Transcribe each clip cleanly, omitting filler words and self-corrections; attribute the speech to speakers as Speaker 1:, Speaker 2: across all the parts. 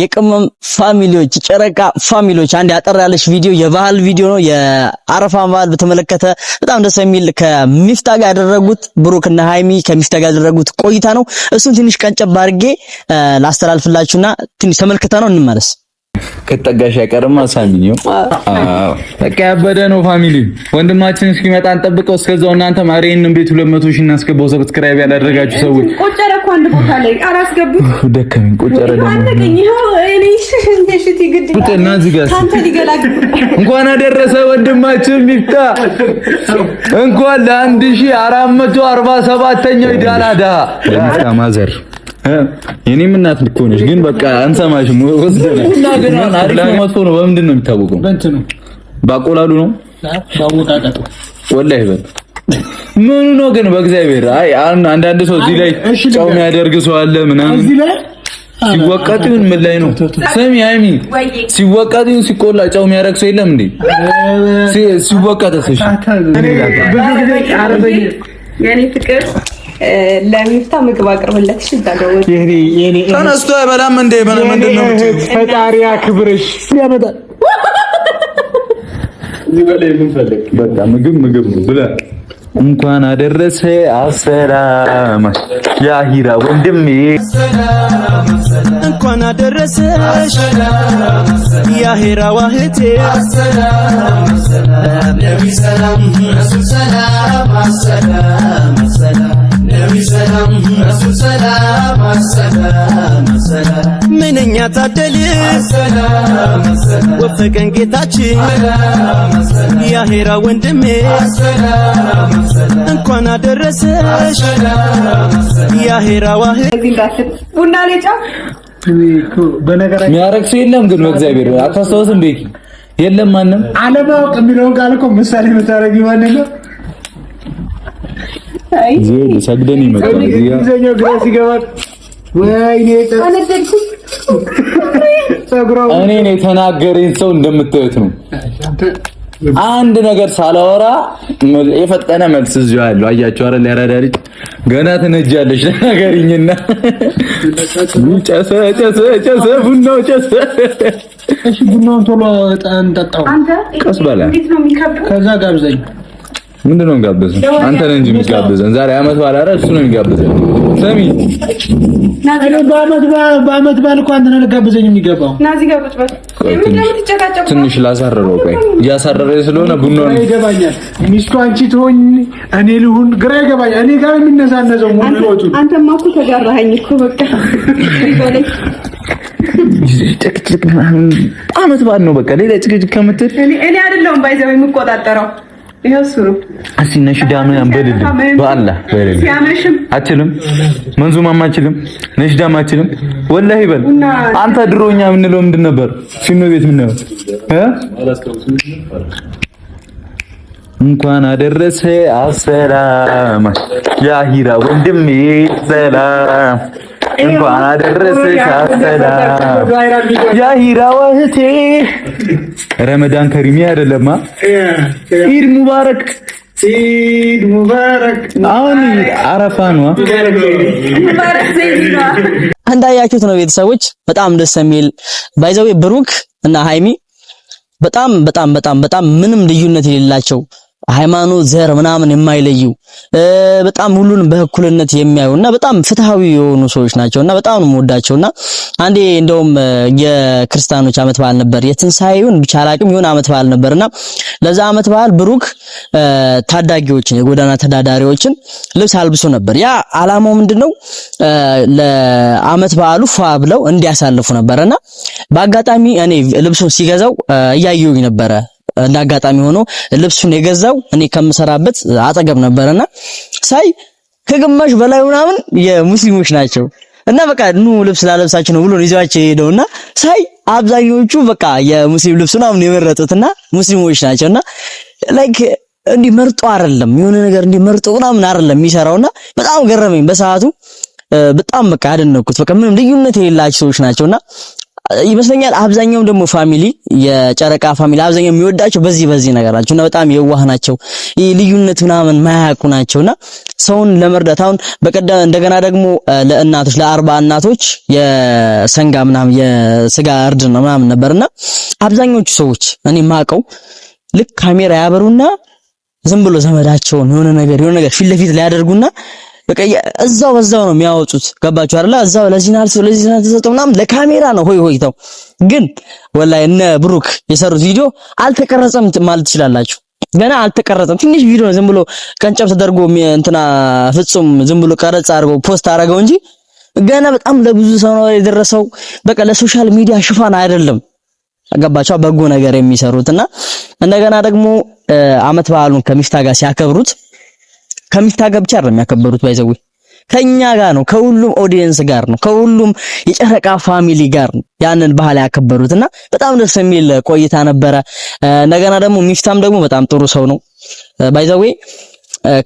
Speaker 1: የቅመም ፋሚሊዎች ጨረቃ ፋሚሊዎች አንድ ያጠር ያለች ቪዲዮ የባህል ቪዲዮ ነው። የአረፋን ባህል በተመለከተ በጣም ደስ የሚል ከሚፍታ ጋር ያደረጉት ብሩክና ሃይሚ ከሚፍታ ጋር ያደረጉት ቆይታ ነው። እሱን ትንሽ ቀንጨብ አድርጌ ላስተላልፍላችሁና ትንሽ ተመልክተ ነው እንመለስ።
Speaker 2: ከተጋሽ ያቀርማ ሳሚኒዮ በቃ ያበደ ነው ፋሚሊ። ወንድማችን እስኪመጣ እንጠብቀው። እስከዛው እናንተ ማሪንን ቤት 200 ሺህ እናስገባው። ሰብስክራይብ ያላደረጋችሁ ሰዎች
Speaker 3: ቆጨረ እኮ አንድ ቦታ ላይ አላስገቡት።
Speaker 2: ደከመኝ ቆጨረ ደግሞ እንኳን አደረሰ ወንድማችን ሚፍታ። እንኳን ለ1447ኛው ኢዳላዳ ማዘር የኔም እናት ልኮ ነሽ፣ ግን በቃ አንሰማሽም። ወስደናል። አሪፍ ነው መጥፎ ነው በምንድን ነው የሚታወቀው? በእንት ነው ባቆላሉ ነው ባወቃቀጡ ወላሂ በል ምኑ ነው ግን በእግዚአብሔር። አይ አንዳንድ ሰው እዚህ ላይ ጨው የሚያደርግ ሰው አለ ምናምን። እዚህ ላይ ሲወቀጡን ምን ላይ ነው? ሰሚ ሃይሚ ሲወቀጡን ሲቆላ ጨው የሚያደርግ ሰው የለም እንዴ? ሲወቀጥስ እሺ
Speaker 3: የኔ ፍቅር ለሚፍታ ምግብ አቅርብለት። እሺ ታገው
Speaker 2: የኔ ተነስቶ አይበላም እንዴ? ምንድን ነው
Speaker 4: ፈጣሪ አክብርሽ ያመጣ
Speaker 2: ይበላይ ምን ፈልግ በቃ ምግብ ነው ብላ እንኳን አደረሰ አሰላም ያሂራ ወንድሜ
Speaker 5: እንኳን አደረሰሽ ያሂራ ዋህቴ አሰላም ሰላም ነቢ ሰላም ረሱል ሰላም አሰላም ሰላም ነቢ ሰላም ረሱል ሰላም አሰላም ሰላም ምንኛ ታደልን ሰላም ሰላም ወፈቀን ጌታችን ሰላም ያሂራ ወንድሜ ሰላም እንኳን አደረሰሽ ያሂራ ዋህድ
Speaker 3: ቡና ለጫ
Speaker 4: በነገራችን
Speaker 2: የሚያረክስ የለም ግን በእግዚአብሔር አታስተውስም ቤኪ የለም ማንም
Speaker 4: አለማወቅ የሚለውን ቃል እኮ ምሳሌ መታረጊ ማንን ነው?
Speaker 3: አይ
Speaker 2: ሰግደን ይመጣል
Speaker 4: ይዘኛው ግራ ሲገባል ወይኔ
Speaker 2: እኔ ነኝ ተናገረኝ ሰው እንደምታዩት ነው። አንድ ነገር ሳላወራ የፈጠነ መልስ እዚሁ ያለው አያችሁ አይደል? ያራዳሪ ገና ትነጃለሽ ነገርኝና ጨሰ ቡናው ጨሰ።
Speaker 4: እሺ ቡናውን ቶሎ እንጠጣው።
Speaker 2: ቀስ በላ
Speaker 4: ከዛ ጋብዘኝ።
Speaker 2: ምንድነው ጋብዘን? አንተ ነህ እንጂ የምትጋብዘን። ዛሬ አመት በዓል አይደል? እሱ ነው የሚጋብዘን። ሰሚ
Speaker 4: በአመት በዓል እኮ አንተ ነህ ልጋብዘኝ የሚገባው።
Speaker 3: ናዚ ጋብዝ በል
Speaker 2: ትንሽ ላሳረረው። ቆይ እያሳረረ ስለሆነ ቡናውን
Speaker 4: ይገባኛል። ሚስቱ አንቺ ትሆኝ እኔ ልሁን ግራ ይገባኛል። እኔ ጋር የሚነሳነዘው ሞልቶቱ
Speaker 3: አንተማ እኮ ተጋራኸኝ እኮ በቃ ይበለኝ።
Speaker 2: ጭቅጭቅ አመት በዓል ነው በቃ። ሌላ ጭቅጭቅ ከምትል
Speaker 3: እኔ አይደለሁም ባይዘው የምቆጣጠረው ይሄው እሱ ነው።
Speaker 2: እስኪ ነሽዳም አንበልልኝ በአላህ በልልኝ።
Speaker 3: ሲያመሽም
Speaker 2: አችልም መንዙማም አችልም ነሽዳም አችልም ወላሂ በል። አንተ ድሮኛ ምንለው ምንድን ነበር? ሲኖ ቤት ምን ነው እንኳን አደረሰ አሰላም ያሂራ ወንድሜ ሰላም እንኳን አደረሰሽ አሰላም ያሂራ ወህቴ። ረመዳን ከሪም አይደለማ? ኢድ ሙባረክ
Speaker 4: ኢድ ሙባረክ።
Speaker 2: አሁን አረፋ ነው።
Speaker 3: ሙባረክ ዘይና
Speaker 1: እንዳያችሁት ነው ቤተሰቦች። በጣም ደስ የሚል ባይዘው ብሩክ እና ሃይሚ በጣም ምንም ልዩነት የሌላቸው ሃይማኖት ዘር ምናምን የማይለዩ በጣም ሁሉንም በእኩልነት የሚያዩና በጣም ፍትሃዊ የሆኑ ሰዎች ናቸውና በጣም ነው የምወዳቸውና አንዴ እንደውም የክርስቲያኖች አመት በዓል ነበር፣ የትንሳኤውን ብቻ አላቅም የሆነ አመት በዓል ነበርና ለዛ አመት በዓል ብሩክ ታዳጊዎችን የጎዳና ተዳዳሪዎችን ልብስ አልብሶ ነበር። ያ አላማው ምንድነው? ለአመት በዓሉ ፏ ብለው እንዲያሳልፉ ነበርና በአጋጣሚ እኔ ልብሱን ሲገዛው እያየሁኝ ነበረ። እንዳጋጣሚ ሆኖ ልብሱን የገዛው እኔ ከምሰራበት አጠገብ ነበርና ሳይ ከግማሽ በላይ ምናምን የሙስሊሞች ናቸው እና በቃ ኑ ልብስ ላለብሳችሁ ነው ብሎ ይዟቸው ሄደውና ሳይ አብዛኞቹ በቃ የሙስሊም ልብስ ምናምን የመረጡትና ሙስሊሞች ናቸውና ላይክ እንዲህ መርጦ አይደለም የሆነ ነገር እንዲህ መርጦ ምናምን አይደለም የሚሰራውና በጣም ገረመኝ በሰዓቱ። በጣም በቃ አደነኩት። በቃ ምንም ልዩነት የሌላቸው ሰዎች ናቸውና ይመስለኛል አብዛኛው ደግሞ ፋሚሊ የጨረቃ ፋሚሊ አብዛኛው የሚወዳቸው በዚህ ነገራቸው እና በጣም የዋህ ናቸው። ይሄ ልዩነት ምናምን ማያውቁ ናቸውና ሰውን ለመርዳት አሁን በቀደም እንደገና ደግሞ ለእናቶች ለ40 እናቶች የሰንጋ ምናምን የስጋ እርድ ነው ምናምን ነበርና አብዛኞቹ ሰዎች እኔ ማቀው ልክ ካሜራ ያበሩና ዝም ብሎ ዘመዳቸውን የሆነ ነገር ፊት ለፊት ላይ ያደርጉና በቃ እዛው ነው የሚያወጡት። ገባችሁ አይደል? እዛው ለዚህ ተሰጠው ምናምን ለካሜራ ነው ሆይታው። ግን ወላሂ እነ ብሩክ የሰሩት ቪዲዮ አልተቀረጸም ማለት ትችላላችሁ። ገና አልተቀረጸም። ትንሽ ቪዲዮ ነው ዝም ብሎ ቀንጨብ ተደርጎ እንትና ፍጹም ዝም ብሎ ቀረጽ አድርጎ ፖስት አደረገው እንጂ ገና በጣም ለብዙ ሰው ነው የደረሰው። በቃ ለሶሻል ሚዲያ ሽፋን አይደለም። ገባችሁ? በጎ ነገር የሚሰሩትና እንደገና ደግሞ አመት በዓሉን ከሚፍታ ጋር ሲያከብሩት ከሚፍታ ጋር ብቻ አይደለም ያከበሩት ባይዘው ከኛ ጋር ነው፣ ከሁሉም ኦዲየንስ ጋር ነው፣ ከሁሉም የጨረቃ ፋሚሊ ጋር ነው ያንን ባህል ያከበሩትና በጣም ደስ የሚል ቆይታ ነበረ። እንደገና ደግሞ ሚፍታም ደግሞ በጣም ጥሩ ሰው ነው ባይዘው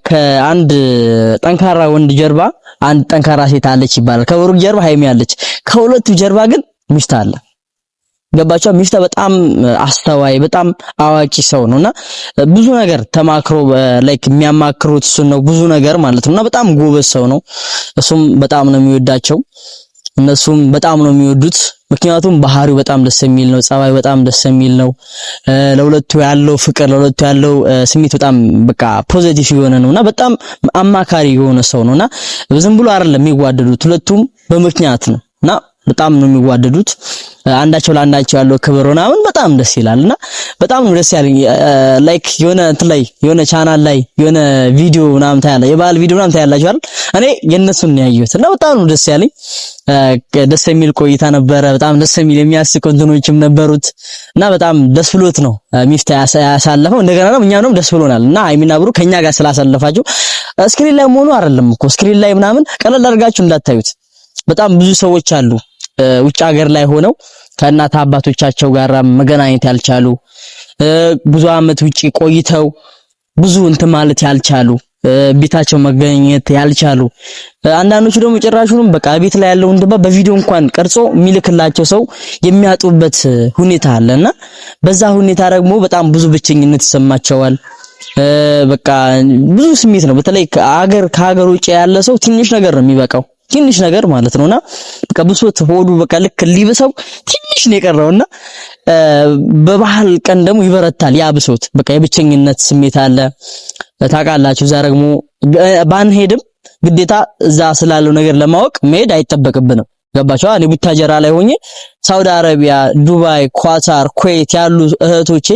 Speaker 1: ከአንድ ጠንካራ ወንድ ጀርባ አንድ ጠንካራ ሴት አለች ይባላል። ከብሩክ ጀርባ ሃይሚ አለች፣ ከሁለቱ ጀርባ ግን ሚፍታ አለ። ገባቸው? ሚፍታ በጣም አስተዋይ በጣም አዋቂ ሰው ነውና ብዙ ነገር ተማክሮ ላይክ የሚያማክሩት እሱ ነው ብዙ ነገር ማለት ነውና በጣም ጎበዝ ሰው ነው። እሱም በጣም ነው የሚወዳቸው፣ እነሱም በጣም ነው የሚወዱት። ምክንያቱም ባህሪው በጣም ደስ የሚል ነው፣ ጸባይ በጣም ደስ የሚል ነው። ለሁለቱ ያለው ፍቅር ለሁለቱ ያለው ስሜት በጣም በቃ ፖዚቲቭ የሆነ ነውና በጣም አማካሪ የሆነ ሰው ነውና ዝም ብሎ አይደለም የሚዋደዱት፣ ሁለቱም በምክንያት ነውና በጣም ነው የሚዋደዱት። አንዳቸው ለአንዳቸው ያለው ክብር ምናምን በጣም ደስ ይላልና በጣም ነው ደስ ያለኝ። ላይክ የሆነ እንትን ላይ የሆነ ቻናል ላይ የሆነ ቪዲዮ ምናምን ታያለ፣ የባህል ቪዲዮ ምናምን ታያላችሁ አይደል? እኔ የነሱን ነው ያየሁት እና በጣም ነው ደስ ያለኝ። ደስ የሚል ቆይታ ነበረ። በጣም ደስ የሚል የሚያስቅ እንትኖችም ነበሩት እና በጣም ደስ ብሎት ነው ሚፍታ ያሳለፈው። እንደገና ደግሞ እኛንም ደስ ብሎናል እና ሃይሚና ብሩክ ከኛ ጋር ስላሳለፋችሁ ስክሪን ላይ መሆኑ አይደለም እኮ ስክሪን ላይ ምናምን ቀለል አድርጋችሁ እንዳታዩት። በጣም ብዙ ሰዎች አሉ ውጭ ሀገር ላይ ሆነው ከእናት አባቶቻቸው ጋር መገናኘት ያልቻሉ፣ ብዙ አመት ውጪ ቆይተው ብዙ እንትን ማለት ያልቻሉ፣ ቤታቸው መገናኘት ያልቻሉ፣ አንዳንዶቹ ደግሞ ጭራሹንም በቃ ቤት ላይ ያለውን ድባብ በቪዲዮ እንኳን ቀርጾ የሚልክላቸው ሰው የሚያጡበት ሁኔታ አለና በዛ ሁኔታ ደግሞ በጣም ብዙ ብቸኝነት ይሰማቸዋል። በቃ ብዙ ስሜት ነው። በተለይ ከሀገር ውጪ ያለ ሰው ትንሽ ነገር ነው የሚበቃው፣ ትንሽ ነገር ማለት ነውና በቃ ብሶት ሆዱ በቃ ልክ ሊብሰው ትንሽ ነው የቀረውና በባህል ቀን ደግሞ ይበረታል ያ ብሶት። በቃ የብቸኝነት ስሜት አለ ታውቃላችሁ። እዛ ደግሞ ባንሄድም ግዴታ እዛ ስላለው ነገር ለማወቅ መሄድ አይጠበቅብንም። ገባችሁ? እኔ ቡታጀራ ላይ ሆኜ ሳውዲ አረቢያ፣ ዱባይ፣ ኳታር፣ ኩዌት ያሉ እህቶቼ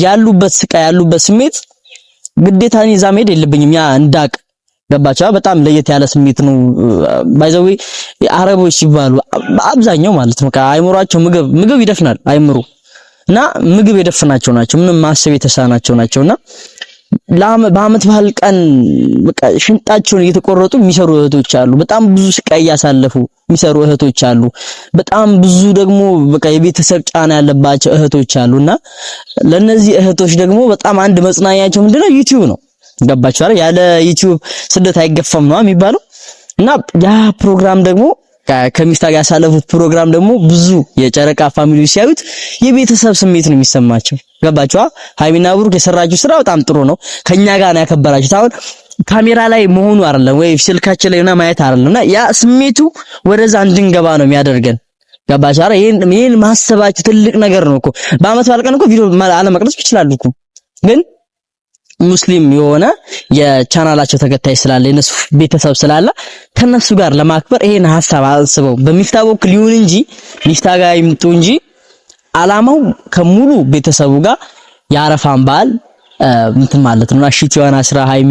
Speaker 1: ያሉበት ስቃይ ያሉበት ስሜት ግዴታ እኔ እዛ መሄድ የለብኝም ያ እንዳቅ። ገባችሁ? በጣም ለየት ያለ ስሜት ነው። ባይዘው አረቦች ሲባሉ አብዛኛው ማለት ነው አይምሯቸው ምግብ ይደፍናል አይምሩ እና ምግብ የደፈናቸው ናቸው። ምንም ማሰብ የተሳናቸው ናቸውና በአመት ባህል ቀን በቃ ሽንጣቸውን እየተቆረጡ የሚሰሩ እህቶች አሉ። በጣም ብዙ ስቃይ ያሳለፉ የሚሰሩ እህቶች አሉ። በጣም ብዙ ደግሞ በቃ የቤተሰብ ጫና ያለባቸው እህቶች አሉና ለነዚህ እህቶች ደግሞ በጣም አንድ መጽናኛቸው ምንድነው? ዩቲዩብ ነው። ገባችሁ አይደል? ያለ ዩቲዩብ ስደት አይገፋም ነው የሚባለው እና ያ ፕሮግራም ደግሞ ከሚፍታ ጋር ያሳለፉት ፕሮግራም ደግሞ ብዙ የጨረቃ ፋሚሊ ሲያዩት የቤተሰብ ስሜት ነው የሚሰማቸው። ገባችሁ? ሃይሚና ብሩክ የሰራችሁ ስራ በጣም ጥሩ ነው። ከኛ ጋር ነው ያከበራችሁት። አሁን ካሜራ ላይ መሆኑ አይደለም ወይ ስልካችን ላይ ማየት አይደለምና ያ ስሜቱ ወደዛ እንድንገባ ነው የሚያደርገን። ገባችሁ አይደል? ይሄን ማሰባችሁ ትልቅ ነገር ነው እኮ። በአመት በዓል ቀን እኮ ቪዲዮ አለመቅረጽ ይችላሉ እኮ ግን ሙስሊም የሆነ የቻናላቸው ተከታይ ስላለ የነሱ ቤተሰብ ስላለ ከነሱ ጋር ለማክበር ይሄን ሐሳብ አስበው በሚፍታ በኩል ይሁን እንጂ ሚፍታ ጋር ይምጡ እንጂ አላማው ከሙሉ ቤተሰቡ ጋር የአረፋን በዓል እንትን ማለት ነውና ሽቲዋን አስራ ሃይሚ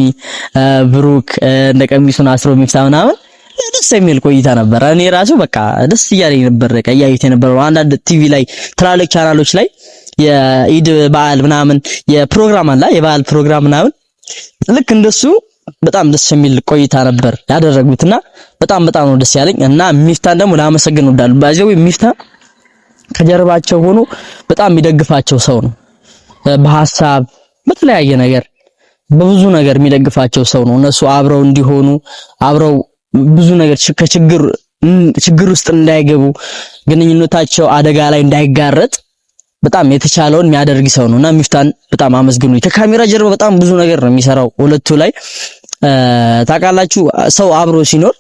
Speaker 1: ብሩክ እንደ ቀሚሱን አስሮ ሚፍታ ምናምን ደስ የሚል ቆይታ ነበር። እኔ ራሱ በቃ ደስ እያለኝ ነበር። ቀያዩት የነበረው አንዳንድ ቲቪ ላይ ትላልቅ ቻናሎች ላይ የኢድ በዓል ምናምን የፕሮግራም አለ የበዓል ፕሮግራም ምናምን ልክ እንደሱ በጣም ደስ የሚል ቆይታ ነበር ያደረጉትና በጣም ነው ደስ ያለኝ እና ሚፍታን ደግሞ ላመሰግን ወዳለሁ። ባይዘው ሚፍታ ከጀርባቸው ሆኖ በጣም የሚደግፋቸው ሰው ነው። በሐሳብ በተለያየ ነገር በብዙ ነገር የሚደግፋቸው ሰው ነው። እነሱ አብረው እንዲሆኑ አብረው ብዙ ነገር ከችግር ችግር ውስጥ እንዳይገቡ ግንኙነታቸው አደጋ ላይ እንዳይጋረጥ በጣም የተቻለውን የሚያደርግ ሰው ነውና ሚፍታን በጣም አመስግኑ። ከካሜራ ጀርባ በጣም ብዙ ነገር ነው የሚሰራው ሁለቱ ላይ ታውቃላችሁ። ሰው አብሮ ሲኖር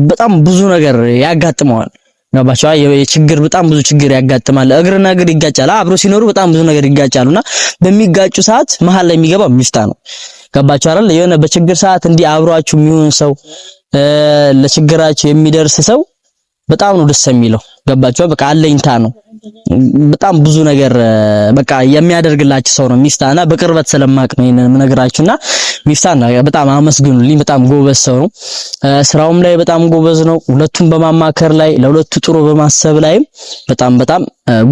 Speaker 1: በጣም ብዙ ነገር ያጋጥመዋል። ገባችሁ? የችግር በጣም ብዙ ችግር ያጋጥማል። እግርና እግር ይጋጫል። አብሮ ሲኖሩ በጣም ብዙ ነገር ይጋጫሉና በሚጋጩ ሰዓት መሀል ላይ የሚገባው ሚፍታ ነው። ገባችሁ አይደል? የሆነ በችግር ሰዓት እንዲህ አብሯችሁ የሚሆን ሰው ለችግራችሁ የሚደርስ ሰው በጣም ነው ደስ የሚለው። ገባችሁ? በቃ አለኝታ ነው። በጣም ብዙ ነገር በቃ የሚያደርግላችሁ ሰው ነው ሚፍታና በቅርበት ስለማቅ ነው ይሄንን የምነግራችሁና ሚፍታና በጣም አመስግኑልኝ። በጣም ጎበዝ ሰው ነው። ስራውም ላይ በጣም ጎበዝ ነው። ሁለቱም በማማከር ላይ ለሁለቱ ጥሩ በማሰብ ላይ በጣም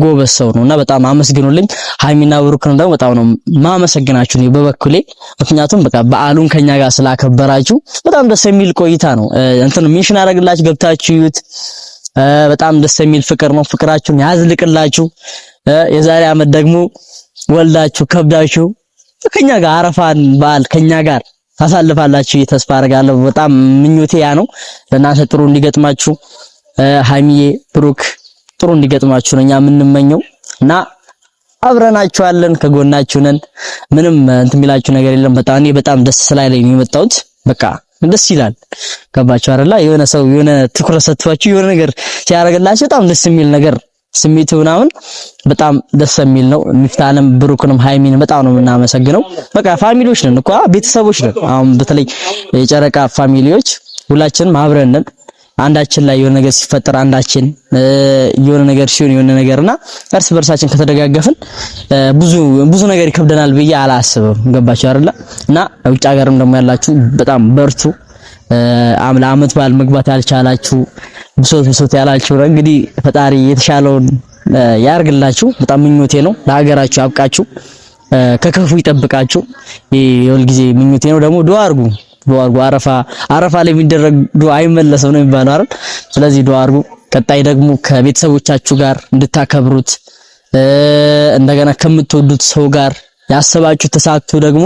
Speaker 1: ጎበዝ ሰው ነውና በጣም አመስግኑልኝ። ሀይሚና ብሩክን ደግሞ በጣም ነው ማመሰግናችሁ ነው በበኩሌ። ምክንያቱም በቃ በዓሉን ከኛ ጋር ስላከበራችሁ በጣም ደስ የሚል ቆይታ ነው። እንትን ሚሽን አደረግላችሁ ገብታችሁ ይዩት። በጣም ደስ የሚል ፍቅር ነው። ፍቅራችሁን ያዝልቅላችሁ። የዛሬ ዓመት ደግሞ ወልዳችሁ ከብዳችሁ ከኛ ጋር አረፋን በዓል ከኛ ጋር ታሳልፋላችሁ ተስፋ አደርጋለሁ። በጣም ምኞቴ ያ ነው። ለእናንተ ጥሩ እንዲገጥማችሁ ሀይሚዬ ብሩክ ጥሩ እንዲገጥማችሁ ነው እኛ የምንመኘው እና አብረናችኋለን፣ ከጎናችሁ ነን። ምንም እንትን የሚላችሁ ነገር የለም። በጣም ደስ ስላለኝ ነው የመጣሁት። በቃ ደስ ይላል። ገባችሁ አይደል? የሆነ ሰው የሆነ ትኩረት ሰጥቷችሁ የሆነ ነገር ሲያደርግላችሁ በጣም ደስ የሚል ነገር ስሜቱ ምናምን በጣም ደስ የሚል ነው። ሚፍታንም ብሩክንም ሀይሚን በጣም ነው የምናመሰግነው። በቃ ፋሚሊዎች ነን እኮ ቤተሰቦች ነን። አሁን በተለይ የጨረቃ ፋሚሊዎች ሁላችንም አብረን ነን። አንዳችን ላይ የሆነ ነገር ሲፈጠር አንዳችን የሆነ ነገር ሲሆን የሆነ ነገርና እርስ በርሳችን ከተደጋገፍን ብዙ ነገር ይከብደናል ብዬ አላስብም። ገባችሁ አይደል? እና ውጭ ሀገርም ደግሞ ያላችሁ በጣም በርቱ። ለዓመት በዓል መግባት ያልቻላችሁ ብሶት ያላችሁ እንግዲህ ፈጣሪ የተሻለውን ያርግላችሁ። በጣም ምኞቴ ነው። ለሀገራችሁ ያብቃችሁ፣ ከክፉ ይጠብቃችሁ። የሁል ጊዜ ምኞቴ ነው። ደግሞ ዱአ አድርጉ። አረፋ ላይ የሚደረግ ዱአ አይመለስም ነው የሚባለው አይደል? ስለዚህ ዱአ አድርጉ። ቀጣይ ደግሞ ከቤተሰቦቻችሁ ጋር እንድታከብሩት እንደገና ከምትወዱት ሰው ጋር ያሰባችሁ ተሳክቶ ደግሞ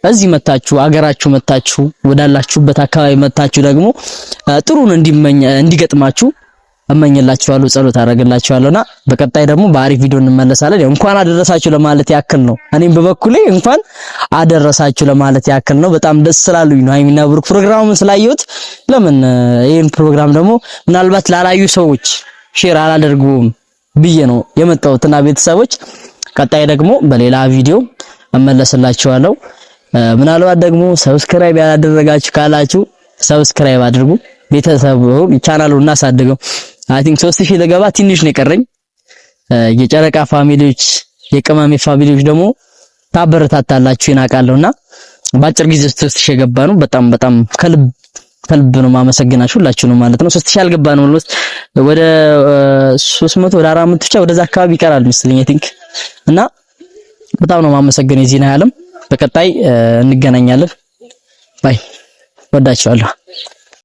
Speaker 1: እዚህ መታችሁ አገራችሁ መታችሁ ወዳላችሁበት አካባቢ መታችሁ ደግሞ ጥሩን እንዲገጥማችሁ እመኝላችኋለሁ፣ ጸሎት አደርግላችኋለሁና በቀጣይ ደግሞ በአሪፍ ቪዲዮ እንመለሳለን። እንኳን አደረሳችሁ ለማለት ያክል ነው። እኔም በበኩሌ እንኳን አደረሳችሁ ለማለት ያክል ነው። በጣም ደስ ስላሉኝ ነው ሀይሚና ብሩክ ፕሮግራሙን ስላየሁት ለምን ይሄን ፕሮግራም ደግሞ ምናልባት ላላዩ ሰዎች ሼር አላደርጉም ብዬ ነው የመጣሁትና ቤተሰቦች ቀጣይ ደግሞ በሌላ ቪዲዮ እመለስላችኋለሁ። ምናልባት ደግሞ ሰብስክራይብ ያላደረጋችሁ ካላችሁ ሰብስክራይብ አድርጉ። ቤተሰብ ቻናሉን እናሳድገው። አይ ቲንክ 3000 ለገባ ትንሽ ነው የቀረኝ። የጨረቃ ፋሚሊዎች የቅመሜ ፋሚሊዎች ደግሞ ታበረታታላችሁ ይናቃለውና በአጭር ጊዜ 3000 ገባ ነው። በጣም ከልብ ነው ማመሰግናችሁ ሁላችሁንም ማለት ነው። 3000 አልገባ ነው ማለት ወደ 300 ወደ 400 ብቻ ወደዛ አካባቢ ይቀራል መስለኝ አይ ቲንክ እና በጣም ነው ማመሰግነው። የዚህን ዓለም በቀጣይ እንገናኛለን። ባይ ወዳችኋለሁ።